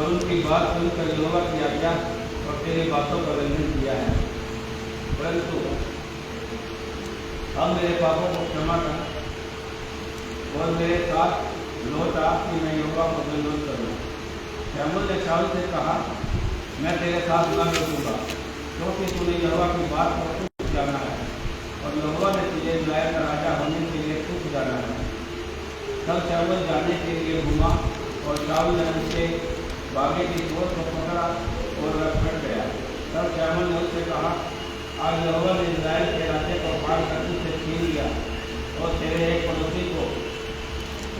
उनकी बात सुनकर यहोवा की आज्ञा और तेरी बातों का उल्लंघन किया है, परंतु अब मेरे पापों को क्षमा कर और मेरे साथ लौट आ कि मैं यहोवा को धन्यवाद करूँ। शमूएल ने शाऊल से कहा, मैं तेरे साथ न लौटूंगा, क्योंकि तूने यहोवा की बात को तुच्छ जाना है और यहोवा ने तुझे इस्राएल का राजा होने के लिए तुच्छ जाना है। तब शमूएल जाने के लिए घूमा और शाऊल ने उसके बागे की चोट को पकड़ा और वह फट गया। तब शमूएल ने उससे कहा, आज यहोवा ने इस्राएल के राजे को फाड़ कर तुझसे छीन लिया और तेरे एक पड़ोसी को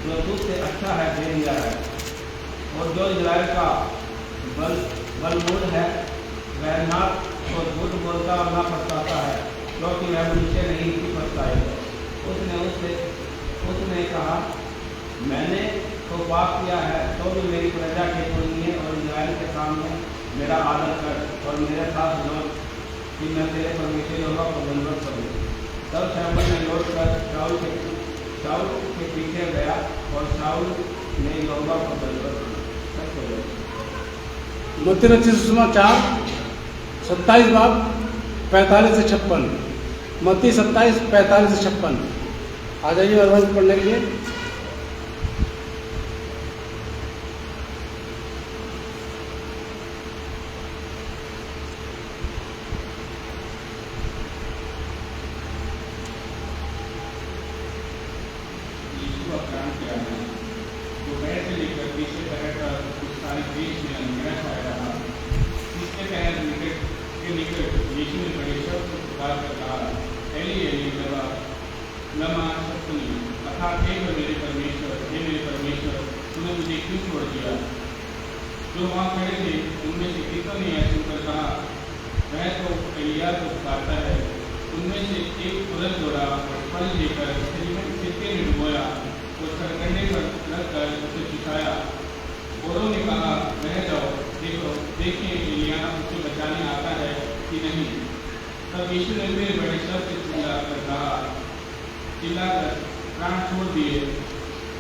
जो तुझसे अच्छा है दे दिया है, और जो इस्राएल का बलमूल है वह ना तो झूठ बोलता और ना पछताता है, क्योंकि वह मुझसे नहीं की पछताएगा। उसने कहा, मैंने तो पाप किया है, तो भी मेरी प्रजा के पुण्य और इस्राएल के सामने मेरा आदर कर और मेरे साथ लौट कि मैं तेरे परमेश्वर यहोवा को धन्यवाद करूँ। तब शमूएल ने लौट कर शाऊल के पीछे गया और शाऊल ने यहोवा को धन्यवाद किया। मत्ती रचित सुसमाचार 27 बाब 45 से 56। मत्ती 27 45 से 56। आ जाइए और पढ़ने के लिए। जो वहाँ खड़े थे उनमें से कितनों ने ऐसे कर कहा, वह तो एलिय्याह को पुकारता है। उनमें से एक तुरंत दौड़ा और फल लेकर सिक्के में डुबोया और सरकंडे पर रखकर उसे सिखाया। औरों ने कहा, रह जाओ, देखिए एलिय्याह उसे बचाने आता है कि नहीं। तब यीशु ने फिर बड़े शब्द से चिल्लाकर प्राण छोड़ दिए,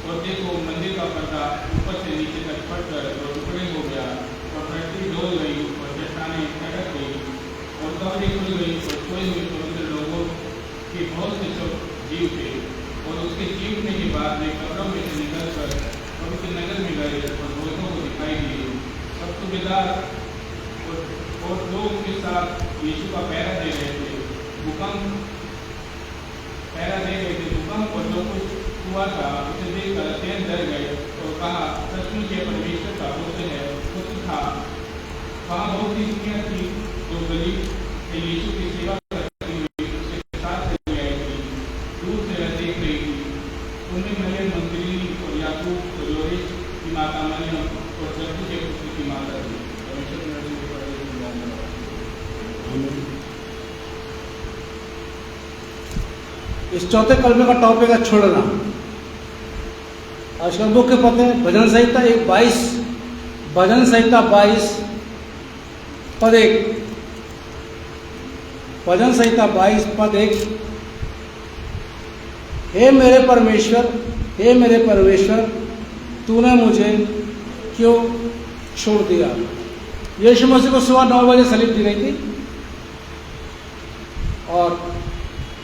और देखो मंदिर का पर्दा ऊपर से नीचे तक फटकर और टुकड़े हो गया, और धरती डोल गई और चट्टानें खड़क गई, और कब्रें खुल गई और सोए हुए पवित्र लोगों के बहुत से जीव थे। और उसके जीवने के बाद वे कब्रों में से निकलकर पवित्र नगर में गए और बहुतों को दिखाई दिए। सब सूबेदार और लोग उनके साथ यीशु का पहरा दे रहे थे। भूकंप और जो कुछ हुआ था उसे देखकर अत्यंत डर गए और कहा, सचमुच ये परमेश्वर का पुत्र था। वहाँ बहुत सी स्त्रियाँ थी जो गलील से यीशु की सेवा करती हुई उसके साथ चली आई थी, दूर से वह देख रही थी। उनमें मरियम मगदलीनी और याकूब और योसेफ की माता मरियम और जब्दी के पुत्र की माता थी। इस चौथे कलमे का टॉपिक है छोड़ना। आज का मुख्य पद है भजन संहिता 22 भजन संहिता 22 पद 1। भजन संहिता 22 पद 1। हे मेरे परमेश्वर, तूने मुझे क्यों छोड़ दिया। यीशु मसीह को सुबह 9 बजे सलीब दी गई थी और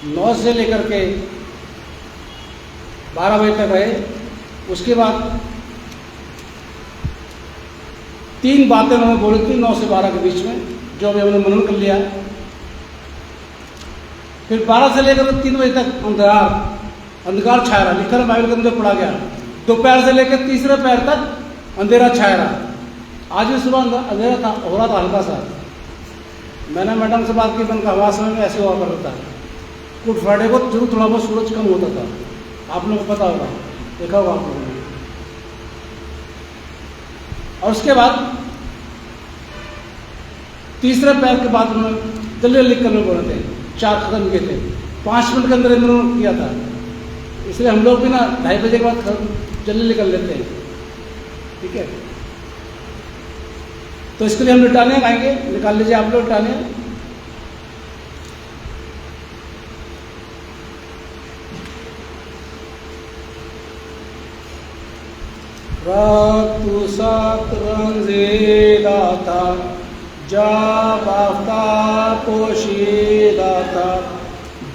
9 से लेकर के 12 बजे तक रहे। उसके बाद 3 बातें उन्होंने बोली थी 9 से 12 के बीच में, जो अभी हमने मनन कर लिया है। फिर 12 से लेकर 3 बजे तक अंधकार छाया रहा, लिखा बाइबल के अंदर पढ़ा गया। दोपहर से लेकर तीसरे पैर तक अंधेरा छाया रहा। आज भी सुबह अंधेरा था, हो रहा था हल्का सा। मैंने मैडम से बात की, मैंने कहा समय में ऐसे हुआ करता था। गुड फ्राइडे को जरूर थोड़ा बहुत सूरज कम होता था, आप लोगों को पता होगा, देखा होगा आप लोगों ने। और उसके बाद तीसरे पैर के बाद उन्होंने जल्दी जल्दी करने बोले थे, 4 खत्म किए थे, 5 मिनट के अंदर इन्होंने किया था। इसलिए हम लोग भी ना 2:30 बजे के बाद जल्दी निकल लेते हैं, ठीक है। तो इसके लिए हम लिटानिया गाएंगे, निकाल लीजिए आप लोग लिटानिया। Ratu satrangze data, jabafta poshi data,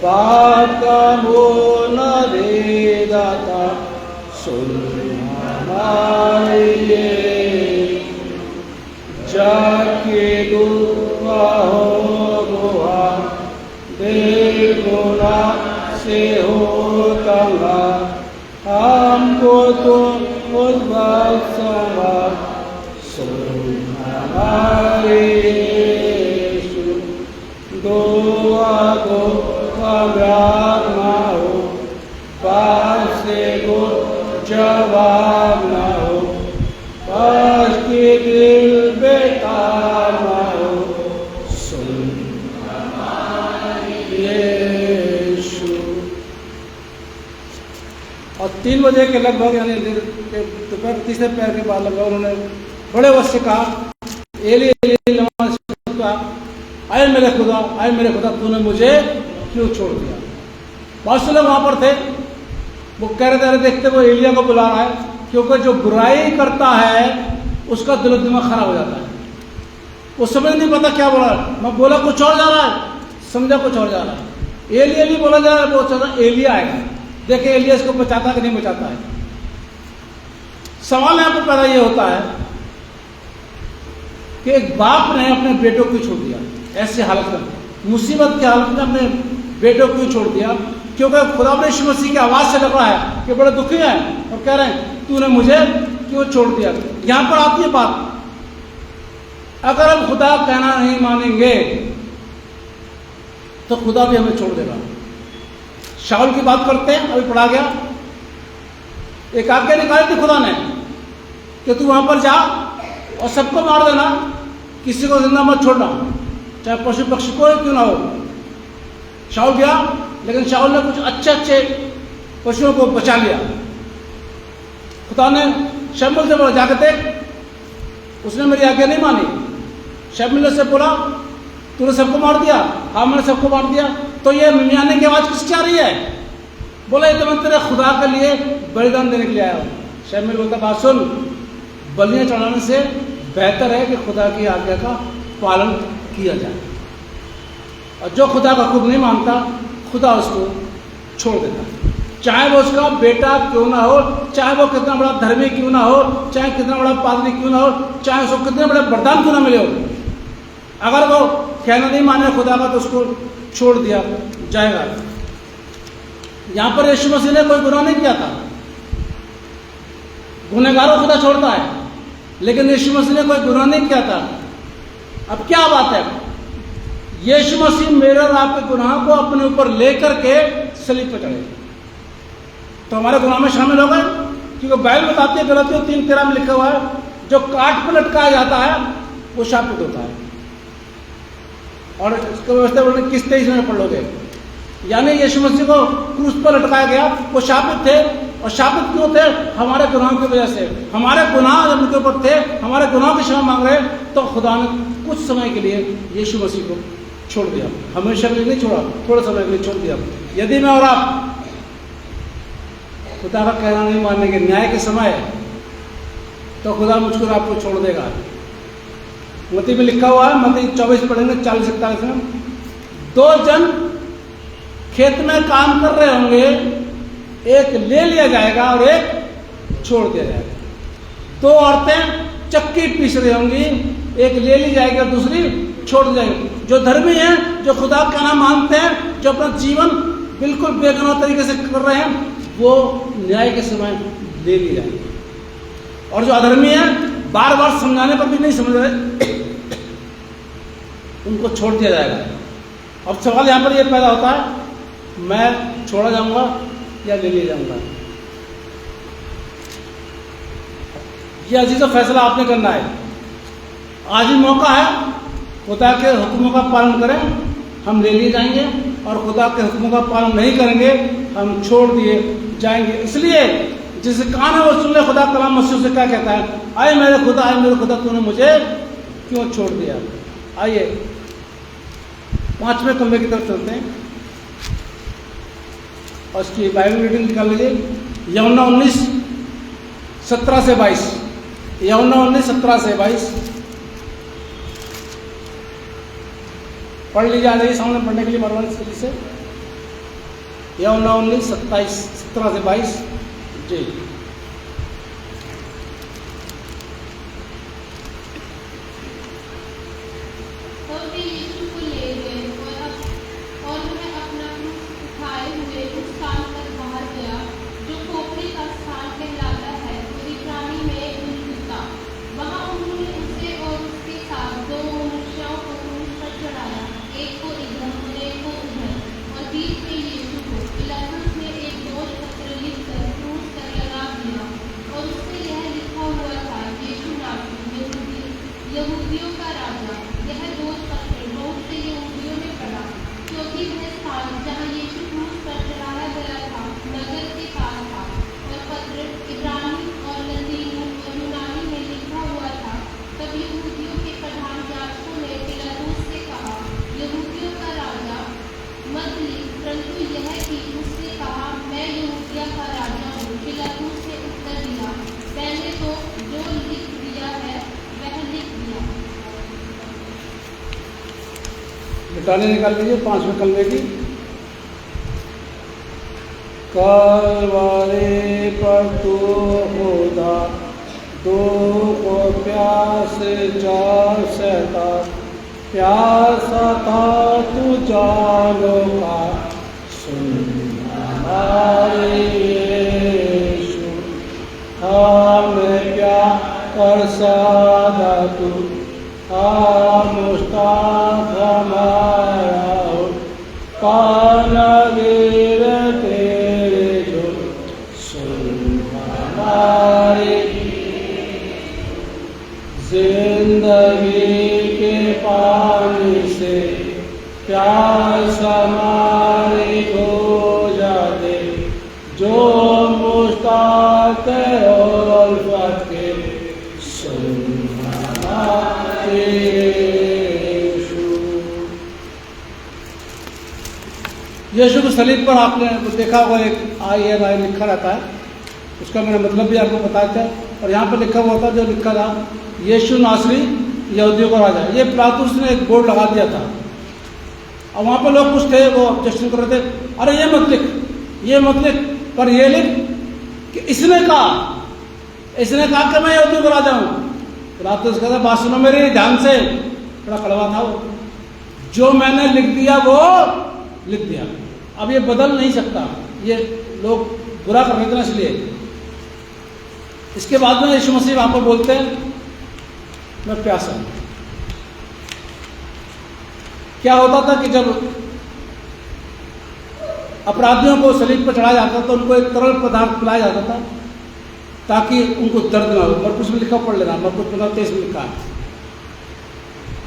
baka mona de data, sunamaye, jake duwa ho goha, देखोना से होता हमको तो उस बात सवा हमारे दुआ को कामयाब ना हो, पास से को जवाब ना हो, पास के दिल बेकार ना हो, और 3 बजे के लगभग यानी दोपहर तीसरे पैर के बाद लगभग उन्होंने बड़े वक्त से कहा, एली एली आए मेरे खुदा तूने मुझे क्यों छोड़ दिया। बहुत से लोग वहाँ पर थे, वो कह रहे थे देखते वो एलिया को बुला रहा है, क्योंकि जो बुराई करता है उसका दिल दिमाग खराब हो जाता है, वो समझ नहीं पता क्या बोला। मैं बोला कुछ और जा रहा है, समझा कुछ और जा रहा है। एली बोला जा रहा है, वो चल रहा एलिया आएगा, देखे एलिया इसको बचाता कि नहीं बचाता है। सवाल यहाँ पर पैदा ये होता है कि एक बाप ने अपने बेटों को छोड़ दिया, ऐसे हालत में, मुसीबत की हालत में अपने बेटों को छोड़ दिया, क्योंकि खुदा ने यीशु मसीह की आवाज से लग रहा है कि बड़े दुखी हैं और कह रहे हैं तूने मुझे क्यों छोड़ दिया। यहां पर आती है बात, अगर हम खुदा कहना नहीं मानेंगे तो खुदा भी हमें छोड़ देगा। शाऊल की बात करते हैं, अभी पढ़ा गया, एक आज्ञा निकाली थी खुदा ने कि तू वहां पर जा और सबको मार देना, किसी को जिंदा मत छोड़ना, चाहे पशु पक्षी कोई क्यों ना हो। शाऊल गया, लेकिन शाऊल ने कुछ अच्छे पशुओं को बचा लिया। खुदा ने शमूएल से बोला जाके देख, उसने मेरी आज्ञा नहीं मानी। शमूएल से बोला तूने सबको मार दिया, हाँ मैंने सबको मार दिया, तो ये मिमियाने की आवाज किसकी आ रही है? बोला ये तो मैं तेरे खुदा के लिए बलिदान देने के लिए आया हूँ। शमूएल बोलता बात सुन, बलियां चढ़ाने से बेहतर है कि खुदा की आज्ञा का पालन किया जाए, और जो खुदा का हुक्म नहीं मानता खुदा उसको छोड़ देता, चाहे वो उसका बेटा क्यों ना हो, चाहे वो कितना बड़ा धर्मी क्यों ना हो, चाहे कितना बड़ा पादरी क्यों ना हो, चाहे उसको कितने बड़े वरदान क्यों ना मिले हो। अगर वो कहना नहीं माने खुदा का तो उसको छोड़ दिया जाएगा। यहां पर यीशु मसीह ने कोई गुनाह नहीं किया था, गुनहगारों खुदा छोड़ता है, लेकिन यीशु मसीह ने कोई गुनाह नहीं किया था। अब क्या बात है, यीशु मसीह मेरे और आपके गुनाह को अपने ऊपर लेकर के सलीब पर चढ़े, तो हमारे गुनाह में शामिल हो गए, क्योंकि बाइबल बताती है गलतियों 3:13 में लिखा हुआ है जो काट पर लटकाया जाता है वो शापित होता है। और इसको व्यवस्था बोलने किस 23 में पढ़ लोगे, यानी यीशु मसीह को क्रूस पर लटकाया गया, वो शापित थे, और शापित क्यों थे? हमारे गुनाहों की वजह से। हमारे गुनाह जब उनके ऊपर थे, हमारे गुनाहों की क्षमा मांग रहे, तो खुदा ने कुछ समय के लिए यीशु मसीह को छोड़ दिया, हमेशा के लिए नहीं छोड़ा, थोड़े समय के लिए छोड़ दिया। यदि मैं और आप खुदा का कहना नहीं मानेंगे न्याय के समय, तो खुदा मुझको और आपको छोड़ देगा। मत्ती में लिखा हुआ है, मत्ती 24 पढ़ेंगे 40-41 में, 2 जन खेत में काम कर रहे होंगे, एक ले लिया जाएगा और एक छोड़ दिया जाएगा। 2 औरतें चक्की पीस रही होंगी, एक ले ली जाएगी और दूसरी छोड़ दी जाएगी। जो धर्मी हैं, जो खुदा का नाम मानते हैं, जो अपना जीवन बिल्कुल बेगुनाह तरीके से कर रहे हैं, वो न्याय के समय ले ली जाएंगे, और जो अधर्मी हैं, बार बार समझाने पर भी नहीं समझ रहे, उनको छोड़ दिया जाएगा। अब सवाल यहाँ पर यह पैदा होता है, मैं छोड़ा जाऊंगा या ले लिया जाऊंगा? यह अजीज फैसला आपने करना है। आज ही मौका है, खुदा के हुक्मों का पालन करें, हम ले लिए जाएंगे, और खुदा के हुक्मों का पालन नहीं करेंगे, हम छोड़ दिए जाएंगे। इसलिए जिस कान है वो सुन ले, खुदा कलाम मसीह से क्या कहता है, आए मेरे खुदा तूने मुझे क्यों छोड़ दिया। आइए 5वें कमरे की तरफ चलते हैं और उसकी बाइबल रीडिंग निकाल लीजिए। यूहन्ना 19 17 से 22, यूहन्ना 19, 17 से 22 पढ़ लीजिए। आ जाइए सामने पढ़ने के लिए मेहरबानी से। यूहन्ना 19, 17 से 22 जी। यहूदियों का राजा। यह दोष पत्र बहुत से यहूदियों ने पढ़ा, क्योंकि वह स्थान जहाँ यीशु क्रूस पर चढ़ाया गया था नगर के पास था, और पत्र इब्रानी और लतीनी और यूनानी में लिखा हुआ था। तब यहूदियों के प्रधान याजकों ने पिलातुस से कहा, यहूदियों का राजा मत लिख, परंतु यह कि उसने कहा, मैं यहूदिया का राजा हूँ। पिलातुस ने उत्तर दिया, मैंने तो जो लिख दिया है वह लिख दिया। मिटाने निकाल लीजिए 5वें कलमे की। कलवरी पर तू खुदा दो को प्यास चार सहता, प्यासा था तू जानो का, सुन हमारे यीशु, हमें प्यार कर सादा तू, मुश्ताक हमारा हो, कानवीर तेरे जो, सुन हमारी जिंदगी के पानी से प्यास हमारी हो जाते, जो मुश्ताक और के यीशु को सलीब पर आपने देखा होगा, एक INI लिखा रहता है, उसका मैंने मतलब भी आपको बताया था। और यहाँ पर लिखा हुआ था, जो लिखा था यीशु नासरी यहूदियों का राजा। ये पिलातुस ने एक बोर्ड लगा दिया था, और वहाँ पर लोग कुछ थे, वो ऑब्जेक्शन कर रहे थे, अरे ये मत लिख, ये मत लिख, पर ये लिख कि इसने कहा कि मैं यहूदियों का राजा हूँ। पिलातुस कहता, बात सुनो मेरी ध्यान से, बड़ा कड़वा था वो, जो मैंने लिख दिया वो लिख दिया, अब ये बदल नहीं सकता। ये लोग बुरा कर रहे थे ना, इसलिए। इसके बाद में यीशु मसीह वहां पर बोलते हैं, मैं प्यासा हूं। क्या होता था कि जब अपराधियों को सलीब पर चढ़ाया जाता था, तो उनको एक तरल पदार्थ पिलाया जाता था ताकि उनको दर्द ना हो। मरकुस में लिखा, पढ़ लेना, मरकुस 15:23 में लिखा है।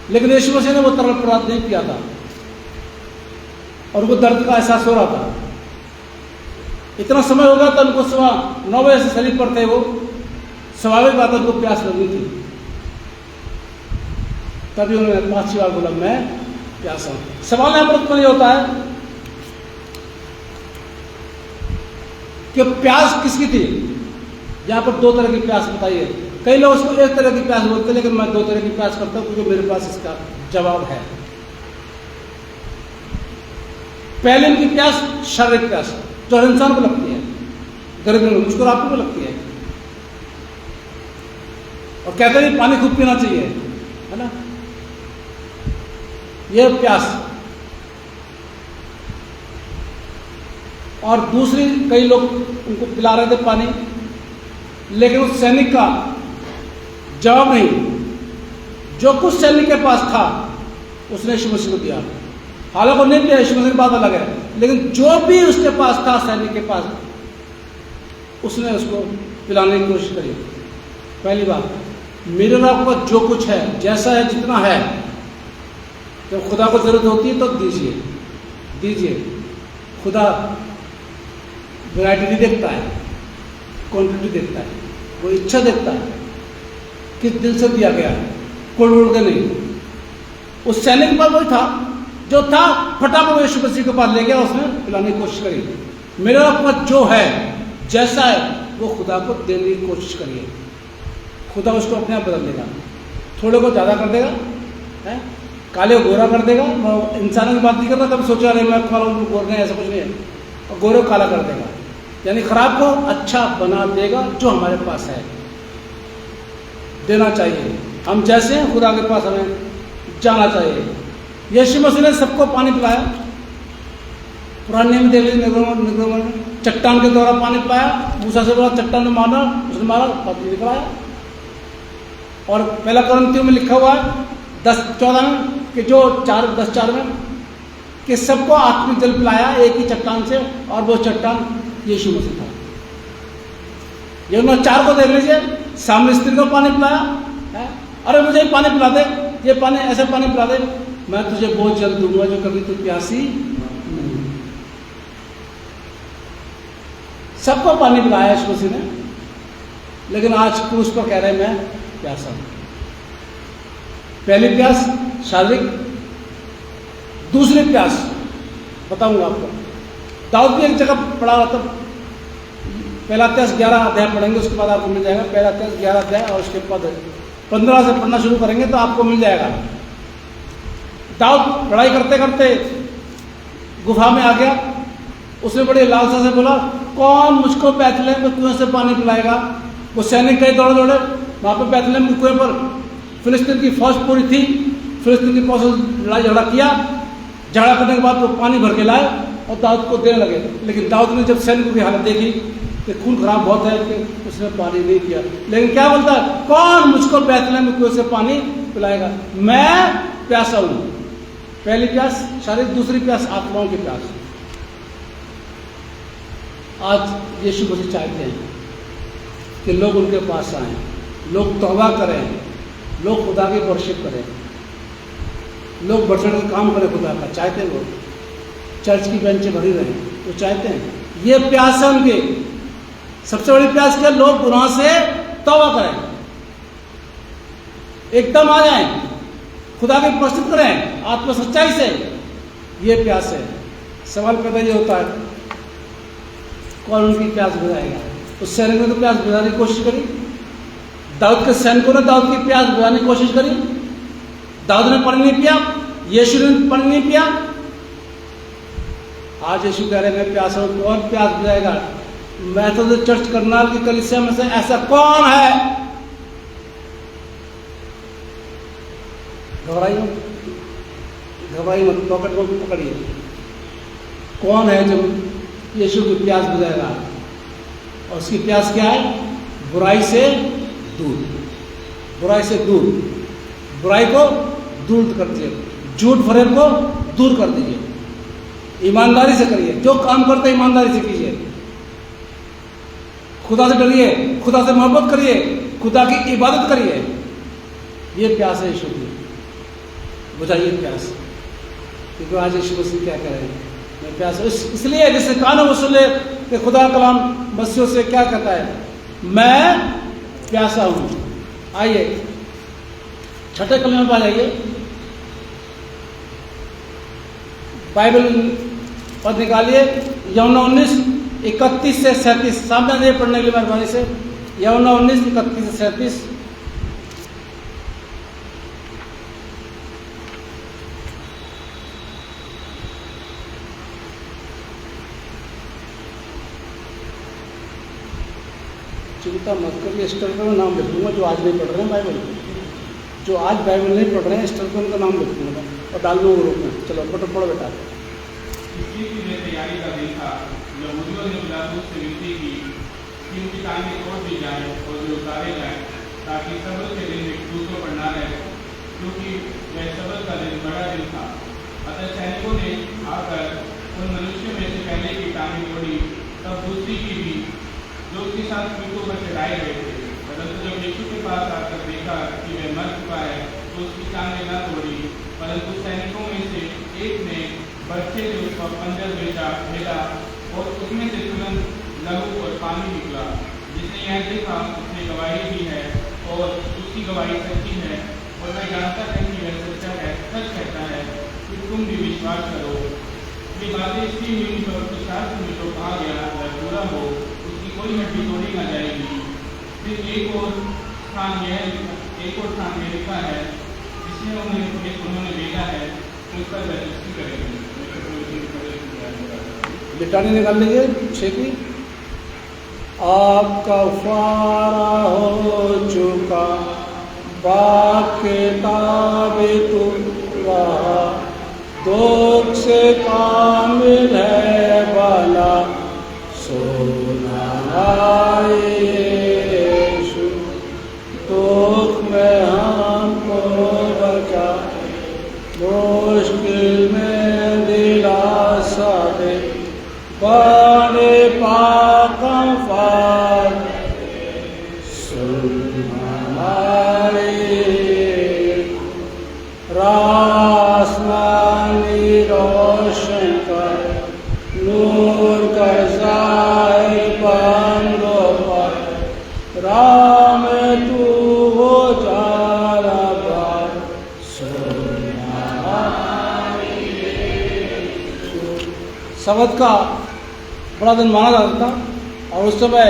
लेकिन यीशु मसीह ने वो तरल पदार्थ नहीं पिया था, और उनको दर्द का एहसास हो रहा था। इतना समय हो गया था, उनको सुबह 9 बजे से सलीब पर थे वो, स्वाभाविक बात है उनको प्यास लगी थी। तभी उन्होंने 5 बार बोला, मैं प्यासा हूं। सवाल यहां पर उत्पन्न होता है कि प्यास किसकी थी। यहां पर 2 तरह की प्यास बताई है। कई लोग उसको एक तरह की प्यास बोलते हैं, लेकिन मैं 2 तरह की प्यास करता हूं, क्योंकि मेरे पास इसका जवाब है। पहले उनकी प्यास शारीरिक प्यास, जो हर इंसान को लगती है, गर्मी में, मुझको आपको भी लगती है, और कहते हैं पानी खूब पीना चाहिए, है ना। यह प्यास। और दूसरी, कई लोग उनको पिला रहे थे पानी, लेकिन उस सैनिक का जवाब नहीं। जो कुछ सैनिक के पास था उसने यीशु मसीह को दिया। हालांकि वो नहीं दिया, यीशु मसीह की बात अलग है, लेकिन जो भी उसके पास था, सैनिक के पास, उसने उसको पिलाने की कोशिश करी। पहली बात, मेरे और आपका जो कुछ है, जैसा है, जितना है, जब खुदा को जरूरत होती है तो दीजिए। खुदा वैरायटी नहीं देखता है, क्वांटिटी देखता है, वो इच्छा देखता है, किस दिल से दिया गया है, कोड़ उड़ के नहीं। उस सैनिक के पास वही था जो था, फटाफट यीशु मसीह के पास ले गया, उसने पिलाने की कोशिश करी। मेरे पास जो है, जैसा है, वो खुदा को देने की कोशिश करिए, खुदा उसको अपने आप बदल देगा। थोड़े को ज़्यादा कर देगा, है काले को गोरा कर देगा। मैं इंसानों की बात नहीं करता, कभी सोचा रहे मैं काला गोर नहीं, ऐसा कुछ नहीं है। और गोरे को काला कर देगा, यानी खराब को अच्छा बना देगा। जो हमारे पास है देना चाहिए, हम जैसे हैं खुदा के पास हमें जाना चाहिए। यीशु मसीह ने सबको पानी पिलाया। पुराने नियम में देख लीजिए, निगम में चट्टान के द्वारा पानी पिलाया। मूसा से बोला चट्टान में मारना, उसने मारा, पानी निकल आया। और पहला कुरिन्थियों में लिखा हुआ है 10:14 में कि जो 10:4 में कि सबको आत्मिक जल पिलाया एक ही चट्टान से, और वो चट्टान यीशु मसीह था। यूहन्ना 4 को देख लीजिए, सामने स्त्री को पानी पिलाया है। अरे मुझे पानी पिला दे, ये पानी ऐसे पानी पिला दे, मैं तुझे वो जल दूंगा जो कभी तू प्यासी नहीं। सबको पानी पिलाया यीशु मसीह ने, लेकिन आज क्रूस पर कह रहे हैं मैं प्यासा हूं। पहली प्यास शारीरिक, दूसरी प्यास बताऊंगा आपको। दाऊद भी एक जगह पढ़ा रहा था, पहला इतिहास 11 अध्याय पढ़ेंगे, उसके बाद आपको मिल जाएगा। पहला इतिहास 11 अध्याय और उसके बाद 15 से पढ़ना शुरू करेंगे तो आपको मिल जाएगा। दाऊद पढ़ाई करते करते गुफा में आ गया। उसने बड़ी लालसा से बोला, कौन मुझको बैतलहम के कुएं से पानी पिलाएगा। वो सैनिक कई दौड़े दौड़े वहां पर बैतलहम के कुएं पर। फिलिस्तीन की फौज पूरी थी, फिलिस्तीन की फौज से लड़ाई झगड़ा किया। झगड़ा करने के बाद वो पानी भर के लाए और दाऊद को देने लगे। लेकिन दाऊद ने जब सैनिकों की हालत देखी कि खून खराब बहुत है, कि उसने पानी नहीं किया। लेकिन क्या बोलता है, कौन मुझको बैतलहम में कुएं से पानी पिलाएगा, मैं प्यासा हूं। पहली प्यास शारीरिक, दूसरी प्यास आत्माओं की प्यास। आज यीशु मसीह चाहते हैं कि लोग उनके पास आएं, लोग तौबा करें, लोग खुदा की वर्शिप करें, लोग बढ़ चढ़ के काम करें खुदा का। चाहते हैं वो चर्च की बेंचें भरी रहें, वो चाहते हैं। ये प्यास है उनके। सबसे बड़ी प्यास क्या, लोग गुनाह से तौबा करें, एकदम आ जाएं, खुदा की प्रस्तुत करें आत्म सच्चाई से। ये प्यास है। सवाल पैदा ये होता है, कौन उनकी प्यास बुझाएगा। उस सैनिक ने तो प्यास बुझाने की कोशिश करी, दाऊद के सैनिकों ने दाऊद की प्यास बुझाने की कोशिश करी। दाऊद ने पानी नहीं पिया, यीशु ने पानी नहीं पिया। आज यीशु कह रहे मैं प्यासा हूं, कौन प्यास बुझाएगा। मैं तो चर्च करनाल की कलीसिया में से ऐसा कौन है। घबराई मत, पॉकेट को पकड़िए। कौन है जो यीशु की प्यास बुझाएगा। और उसकी प्यास क्या है, बुराई से दूर, बुराई से दूर, बुराई को दूर कर दीजिए, झूठ फरेब को दूर कर दीजिए, ईमानदारी से करिए। जो काम करते हैं ईमानदारी से कीजिए, खुदा से डरिए, खुदा से मोहब्बत करिए, खुदा की इबादत करिए। ये प्यास है यीशु की, बुझाइए प्यास। क्योंकि आज यीशु मसीह क्या कह रहे हैं, मैं प्यास। इसलिए जैसे कानों में सुन ले कि खुदा कलाम मसीह से क्या कहता है, मैं प्यासा हूं। आइए छठे कलमे पर आइए, बाइबल पद निकालिए, यूहन्ना 19:31 से 37। सामने आइए पढ़ने के लिए मेहरबानी से। यूहन्ना 19:31 से 37। चिंता मत करिए, स्टर्कर में नाम लिख दूंगा जो आज नहीं पढ़ रहे हैं बाइबल, जो आज बाइबल नहीं पढ़ रहे हैं, स्टर्कर का नाम लिख दूंगा और डाल दूंगा ग्रुप में। चलो बटो पढ़ो बेटा। इसी की तैयारी का दिन था। यहूदियों ने पिलातुस से विनती की कि उनकी टांगें तोड़ दी जाए और वे उतारे जाएं, ताकि सबत के दिन एक दूसरों पर ना रहे, क्योंकि वह सबत का दिन बड़ा दिन था। अतः सैनिकों ने आकर उन मनुष्यों में से पहले की टांगें तोड़ी, तब दूसरी की भी, जो उसके साथ पीठों पर चढ़ाए गए थे। परंतु जब यीशु के पास आकर देखा कि वह मर चुका है, तो उसकी टांगें न तोड़ी। परंतु सैनिकों में से एक ने बच्चे से उसका पंजर भेजा और उसमें से तुरंत लहू और पानी निकला। जिसने यह देखा उसने गवाही दी है और उसकी गवाही सच्ची है, और मैं जानता है कि वह सच्चा है, सच कहता है कि तुम भी विश्वास करो। ये बातें इसलिए हुई, परंतु शास्त्र में जो कहा गया वह पूरा हो, उसकी कोई हड्डी तोड़ी ना जाएगी। फिर एक और स्थान यह लिखा है जिसमें उन्होंने भेजा है, उसका रजिस्ट्री करेंगे। लिटानी निकाल लीजिए 6 की। आपका फारा हो चुका बाके ताबे तू रहा, दुख से कामिल है बाला सोना यीशु, दुख में हमको बचा, मुश्किल में दिलासा दे, बड़े पाकम फार सुन हमारे रासमानी रोशन कर, नूर का ज़ाहिर बंदों पर, राम तू हो जारा बार सुन हमारे। शब्द का बड़ा दिन माना जाता था और उस समय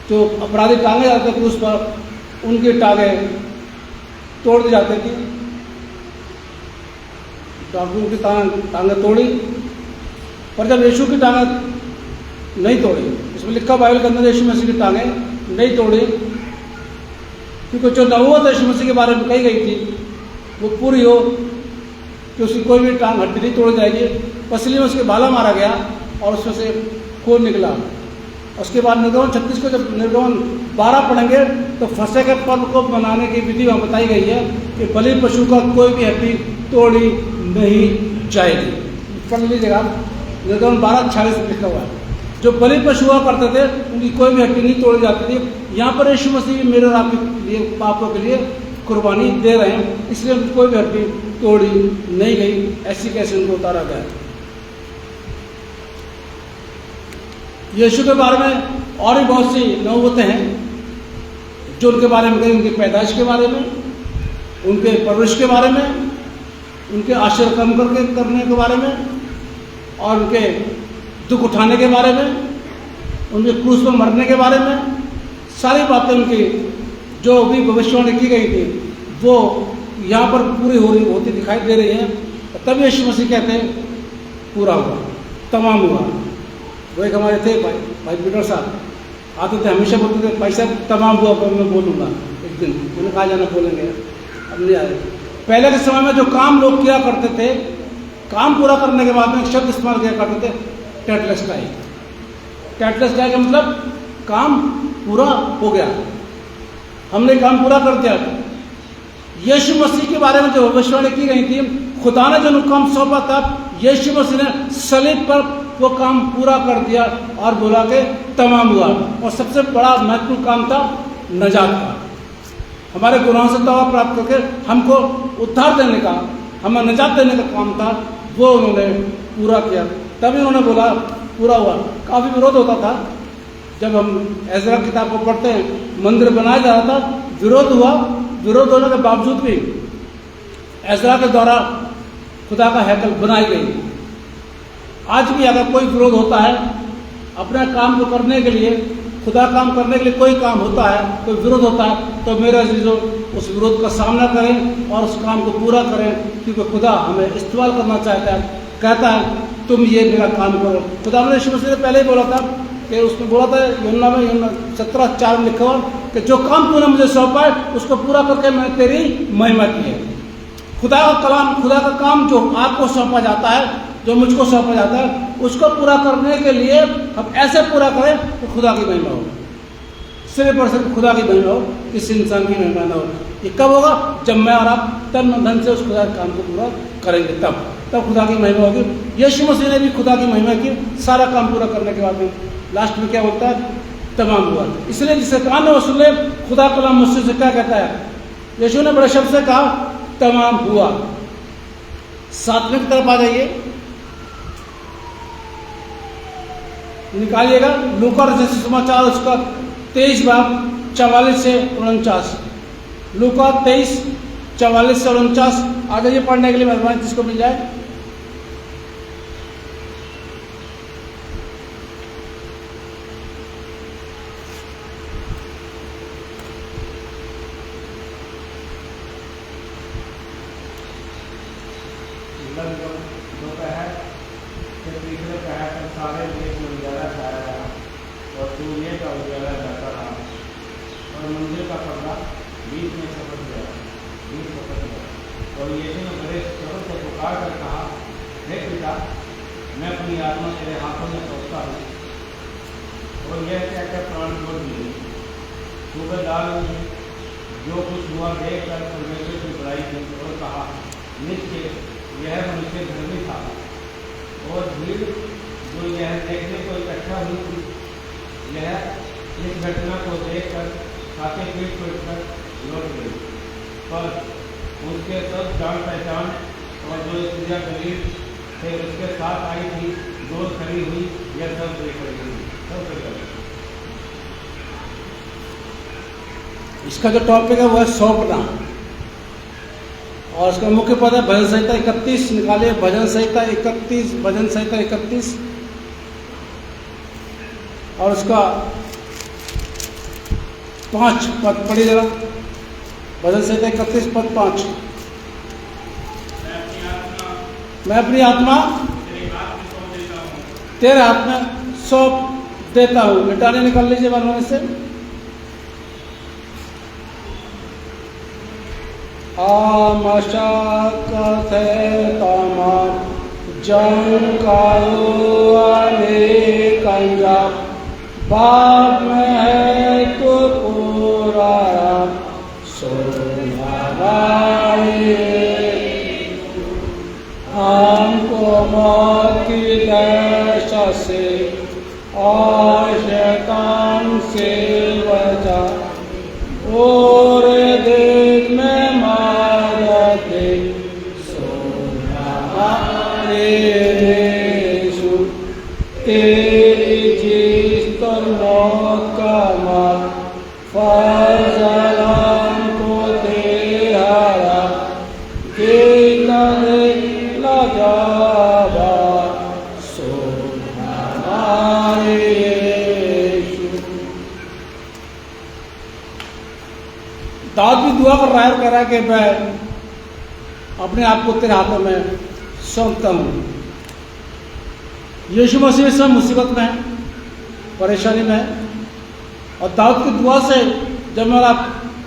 जो अपराधी टांगे जाते थे उस पर, उनकी टांगे तोड़ दी जाती थी। डाकुओं की टांगे तोड़ी, पर जब यीशु की टांगे नहीं तोड़ी, इसमें लिखा बाइबल के अंदर यीशु मसीह की टांगे नहीं तोड़ी, क्योंकि जो नबूवत यीशु मसीह के बारे में कही गई थी वो पूरी हो कि उसकी कोई भी टांग हड्डी नहीं तोड़ी जाएगी। पसली में उसके भाला मारा गया और उसमें से खून निकला। उसके बाद निर्गमन 36 को जब निर्गमन 12 पढ़ेंगे तो फसह के पर्व को मनाने की विधि वहाँ बताई गई है कि बलि पशु का कोई भी हड्डी तोड़ी नहीं जाएगी। पढ़ लीजिएगा, निर्गमन 12:46 में लिखा हुआ है। जो बलि पशु हुआ करते थे उनकी कोई भी हड्डी नहीं तोड़ी जाती थी। यहाँ पर यीशु मसीह मेरे और आपके लिए, पापों के लिए कुर्बानी दे रहे हैं, इसलिए उनकी कोई भी हड्डी तोड़ी नहीं गई। ऐसी कैसे उनको उतारा गया। यीशु के बारे में और भी बहुत सी नबूवतें हैं जो उनके बारे में कही, उनकी पैदाइश के बारे में, उनके परवरिश के बारे में, उनके आश्चर्य कर्म करने के बारे में, और उनके दुख उठाने के बारे में, उनके क्रूस पर मरने के बारे में। सारी बातें उनकी जो भी भविष्यवाणी की गई थी वो यहाँ पर पूरी होती दिखाई दे रही है। तब यीशु मसीह कहते हैं पूरा हुआ, तमाम हुआ। वो एक हमारे थे भाई पीटर साहब आते थे, हमेशा बोलते थे भाई साहब तमाम हुआ पर मैं बोलूँगा एक दिन। उन्हें कहा जाना बोलेंगे, अब नहीं आए। पहले के समय में जो काम लोग किया करते थे, काम पूरा करने के बाद में एक शब्द इस्तेमाल किया करते थे, टेटलेस्टाई। टेटलेस्टाई का मतलब काम पूरा हो गया, हमने काम पूरा कर दिया। यीशु मसीह के बारे में जो भविष्यवाणी की गई थी, खुदा ने जो काम सौंपा था, यीशु मसीह ने सलीब पर वो काम पूरा कर दिया और बोला कि तमाम हुआ। और सबसे बड़ा महत्वपूर्ण काम था नजात का, हमारे गुनाहों से तौबा प्राप्त करके हमको उद्धार देने का, हमें नजात देने का काम था, वो उन्होंने पूरा किया। तभी उन्होंने बोला पूरा हुआ। काफ़ी विरोध होता था जब हम एजरा किताब को पढ़ते हैं, मंदिर बनाया जा रहा था, विरोध हुआ। विरोध होने के बावजूद भी एजरा के द्वारा खुदा का हैकल बनाई गई। आज भी अगर कोई विरोध होता है अपने काम को करने के लिए, खुदा काम करने के लिए कोई काम होता है, कोई विरोध होता है, तो मेरे अजीजों उस विरोध का सामना करें और उस काम को पूरा करें, क्योंकि खुदा हमें इस्तेमाल करना चाहता है। कहता है तुम ये मेरा काम करो। खुदा ने यीशु मसीह ने पहले ही बोला था कि उसने बोला था यूहन्ना में 17:4 में लिखा हुआ कि जो काम तूने मुझे सौंपा है उसको पूरा करके मैंने तेरी महिमा की है। खुदा का काम जो आपको सौंपा जाता है, जो मुझको सौंपा जाता है, उसको पूरा करने के लिए हम ऐसे पूरा करें तो खुदा की महिमा हो, सिर्फ और सिर्फ खुदा की महिमा हो, किसी इंसान की महिमा ना हो। ये कब होगा? जब मैं और आप तन धन से उस खुदा के काम को पूरा करेंगे, तब खुदा की महिमा होगी। यीशु मसीह ने भी खुदा की महिमा की, सारा काम पूरा करने के बाद में लास्ट में क्या होता है? तमाम हुआ। इसलिए जिसे कान ने वो सुन ले, खुदा कलाम मुझसे से क्या कहता है? यीशु ने बड़े शब्द से कहा तमाम हुआ। 7वें की तरफ आ जाइए, निकालिएगा लूका रचित समाचार उसका 23 बाब 44 से 49। लूका 23 44 से 49। आ जाइए पढ़ने के लिए, मेहरबानी जिसको मिल जाए। लगभग दोपहर से तीसरे पहर तक सारे देश में उजाला छाया रहा और सूर्य का उजाला जाता रहा और मंदिर का पर्दा बीच में सफर गया। और यीशु ने बड़े शब्द से पुकार कर कहा, हे पिता, मैं अपनी आत्मा तेरे हाथों में सौंपता हूँ। और यह कहकर प्राण छोड़ दिए। सूबेदार ने जो कुछ हुआ देख कर परमेश्वर की बड़ाई की और कहा, निश्चय यह मनुष्य धर्मी था। और भीड़ जो यह देखने को इकट्ठा हुई थी, यह इस घटना को देखकर खाते पीट कर लौट गई। पर उसके सब जान पहचान और जो स्त्रियाँ गरीब थे उसके साथ आई थी, जो खड़ी हुई, यह सब देख रही थी। इसका जो टॉपिक है वो है सौंपना, और इसका मुख्य पद है भजन संहिता 31। निकालिए भजन संहिता 31, भजन संहिता 31 और उसका 5 पद पढ़िए जरा। भजन संहिता 31 पद 5। मैं अपनी आत्मा तेरे हाथ में सौंप देता हूँ। मिटाने निकाल लीजिए बनवाने से। मशक्क़त तमाम जंकायो अनेक अंजाम, बाप में है तो पूरा हमको मौत की दशा से और शैतान से बचा, और दिन में मदद दे यीशु, तेरी जिस तो मौत का मार फजलान को दे हरा, गिला जाबा सो हमारे यीशु। दाऊद भी दुआ कर रहा है, कह रहा है कि मैं अपने आप को तेरे हाथों में सौंपता हूँ। यीशु मसीह इस समय मुसीबत में है, परेशानी में है, और दाऊद की दुआ से जब मेरा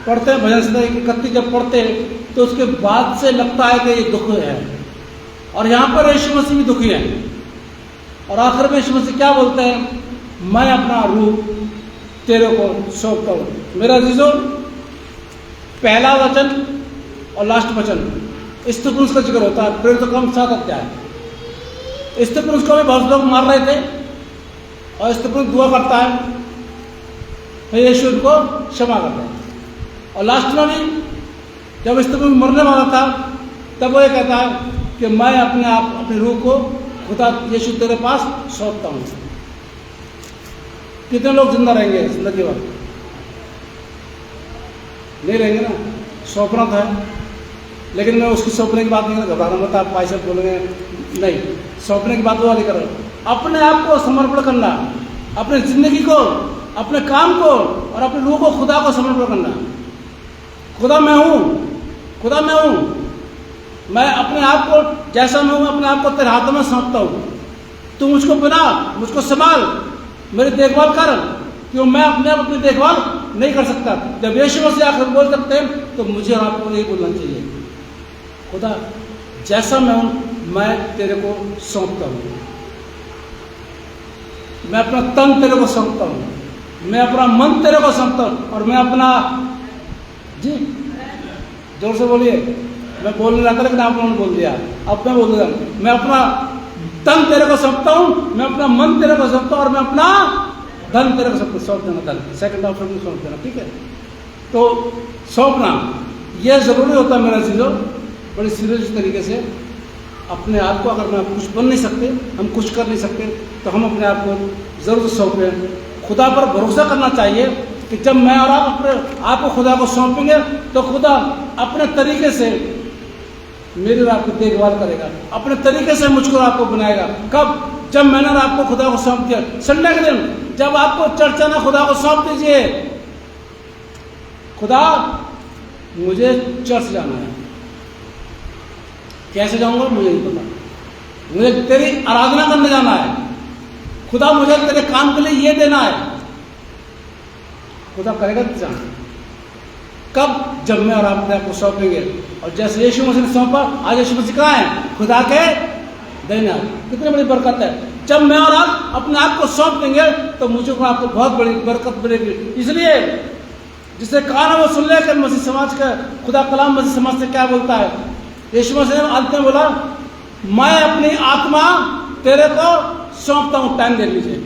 पढ़ते हैं भजन संहिता 31 जब पढ़ते हैं तो उसके बाद से लगता है कि ये दुख है, और यहाँ पर यीशु मसीह भी दुखी है। और आखिर में यीशु मसीह क्या बोलते हैं, मैं अपना रूह तेरे को सौंपता हूँ। मेरा अजीजों, पहला वचन और लास्ट वचन स्तिफनुस का जिक्र होता है, प्रेरितों का 7 अध्याय। स्तिफनुस को भी बहुत लोग मार रहे थे और स्तिफनुस दुआ करता है, यीशु उनको क्षमा करता है। और लास्ट में भी जब स्तिफनुस मरने वाला था तब वो ये कहता है कि मैं अपनी रूह को खुदा यीशु तेरे पास सौंपता हूँ। कितने लोग जिंदा रहेंगे जिंदगी भर? नहीं रहेंगे ना। सौंपना तो है, लेकिन मैं उसकी सौंपने की बात नहीं कर रहा, घबराना मत, आप पैसे बोलेंगे नहीं, सौंपने की बात वो नहीं कर रहा। अपने आप को समर्पण करना, अपने जिंदगी को, अपने काम को और अपने रूह को खुदा को समर्पण करना। खुदा मैं हूँ, खुदा मैं हूँ, मैं अपने आप को जैसा मैं हूँ अपने आप को तेरे हाथों में सौंपता हूँ। तू मुझको बना, मुझको संभाल, मेरी देखभाल कर, क्यों मैं अपने आप अपनी देखभाल नहीं कर सकता। जब यीशु मसीह आकर बोल सकते हैं तो मुझे और आपको यही बोलना चाहिए, खुदा जैसा मैं हूँ मैं तेरे को सौंपता हूँ, मैं अपना तन तेरे को सौंपता हूँ, मैं अपना मन तेरे को सौंपता हूँ, और मैं अपना, जी जोर से बोलिए, मैं बोलने लगा लेकिन आप लोगों ने बोल दिया, अब मैं बोल दूंगा, मैं अपना तन तेरे को सौंपता हूँ, मैं अपना मन तेरे को सौंपता हूँ, और मैं अपना धन तेरे को सौंप देना। धन सेकंड ऑप्शन में सौंप देना, ठीक है। तो सौंपना यह जरूरी होता है मेरा चीज़ों, बड़ी सीरियस तरीके से। अपने आप को अगर मैं कुछ बन नहीं सकते, हम कुछ कर नहीं सकते, तो हम अपने आप को जरूर सौंपें। खुदा पर भरोसा करना चाहिए कि जब मैं और आप अपने आप को खुदा को सौंपेंगे तो खुदा अपने तरीके से मेरी और आपकी देखभाल करेगा, अपने तरीके से मुझको और आपको बनाएगा। कब? जब मैंने और आपको खुदा को सौंप दिया। संडे के दिन जब आपको चर्च आना, खुदा को सौंप दीजिए, खुदा मुझे चर्च जाना है, कैसे जाऊंगा मुझे नहीं पता, मुझे तेरी आराधना करने जाना है, खुदा मुझे तेरे काम के लिए ये देना है। खुदा करेगा इंतजाम कब? जब मैं और आप अपने आप को सौंपेंगे। और जैसे यीशु मसीह ने सौंपा, आज यीशु मसीह कहाँ है? खुदा के देना। कितनी बड़ी बरकत है। जब मैं और आप अपने आप को सौंप देंगे तो मुझे को आपको बहुत बड़ी बरकत मिलेगी। इसलिए जिसे कान है वो सुन ले कि मसीह समाज का खुदा कलाम मसीह समाज से क्या बोलता है। यीशु मसीह ने अंत में बोला, मैं अपनी आत्मा तेरे को सौंपता हूँ, टाइम दे लीजिए।